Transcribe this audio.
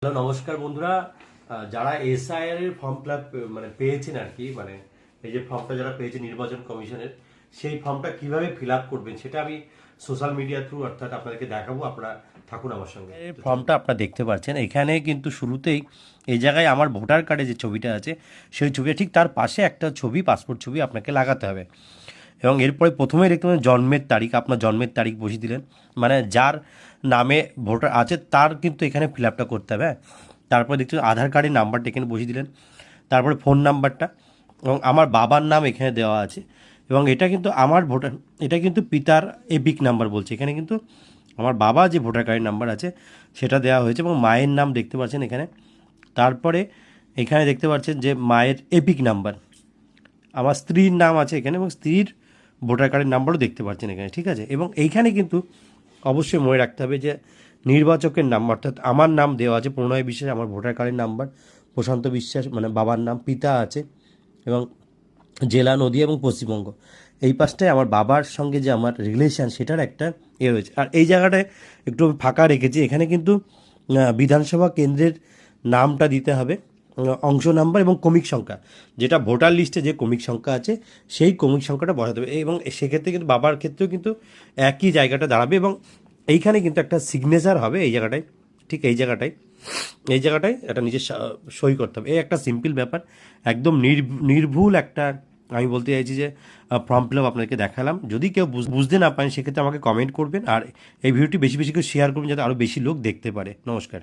Hello নমস্কার বন্ধুরা। যারা এসআইআর এর ফর্ম ফিল আপ পেয়েছেন আর কি, এই যে ফর্মটা যারা পেয়েছে নির্বাচন কমিশনের, সেই ফর্মটা কিভাবে ফিল আপ করবেন সেটা আমি সোশ্যাল মিডিয়া থ্রু অর্থাৎ আপনাদেরকে দেখাবো। আপনারা থাকুন আমার সঙ্গে। এই ফর্মটা আপনারা দেখতে পাচ্ছেন, এখানে কিন্তু শুরুতেই এই জায়গায় আমার ভোটার কার্ডে যে ছবিটা আছে সেই ছবিটা ঠিক তার পাশে একটা ছবি, পাসপোর্ট ছবি আপনাকে লাগাতে হবে। এবং এরপরে প্রথমেই দেখতে পাবেন জন্মের তারিখ, আপনার জন্মের তারিখ বসিয়ে দিলেন, মানে যার নামে ভোটার আছে তার কিন্তু এখানে ফিল আপটা করতে হবে। তারপরে দেখতে আধার কার্ডের নাম্বারটা এখানে বসিয়ে দিলেন, তারপরে ফোন নাম্বারটা, এবং আমার বাবার নাম এখানে দেওয়া আছে। এবং এটা কিন্তু আমার ভোটার, এটা কিন্তু পিতার এপিক নাম্বার বলছে, এখানে কিন্তু আমার বাবা যে ভোটার কার্ডের নাম্বার আছে সেটা দেওয়া হয়েছে। এবং মায়ের নাম দেখতে পাচ্ছেন এখানে, তারপরে এখানে দেখতে পাচ্ছেন যে মায়ের এপিক নাম্বার, আমার স্ত্রীর নাম আছে এখানে, এবং স্ত্রীর ভোটার কার্ডের নাম্বারও দেখতে পাচ্ছেন এখানে, ঠিক আছে। এবং এইখানে কিন্তু অবশ্যই মনে রাখতে হবে যে নির্বাচকের নাম, অর্থাৎ আমার নাম দেওয়া আছে প্রণয় বিশ্বাস, আমার ভোটার কার্ডের নাম্বার প্রশান্ত বিশ্বাস, মানে বাবার নাম, পিতা আছে, এবং জেলা নদীয়া এবং পশ্চিমবঙ্গ, এই পাশটায় আমার বাবার সঙ্গে যে আমার রিলেশান সেটার একটা রয়েছে। আর এই জায়গাটায় একটু ফাঁকা রেখেছি, এখানে কিন্তু বিধানসভা কেন্দ্রের নামটা দিতে হবে, অংশ নাম্বার এবং ক্রমিক সংখ্যা, যেটা ভোটার লিস্টে যে ক্রমিক সংখ্যা আছে সেই ক্রমিক সংখ্যাটা বসাতে হবে। এবং সেক্ষেত্রে কিন্তু বাবার ক্ষেত্রেও কিন্তু একই জায়গাটা দাঁড়াবে। এবং এইখানে কিন্তু একটা সিগনেচার হবে এই জায়গাটায়, ঠিক এই জায়গাটায় একটা নিজের সই করতে হবে। এই একটা সিম্পল ব্যাপার, একদম নির্ভুল একটা, আমি বলতে চাইছি যে ফর্ম ফিল আপ আপনাদেরকে দেখালাম। যদি কেউ বুঝতে না পারেন সেক্ষেত্রে আমাকে কমেন্ট করবেন, আর এই ভিডিওটি বেশি বেশি করে শেয়ার করবেন যাতে আরও বেশি লোক দেখতে পারে। নমস্কার।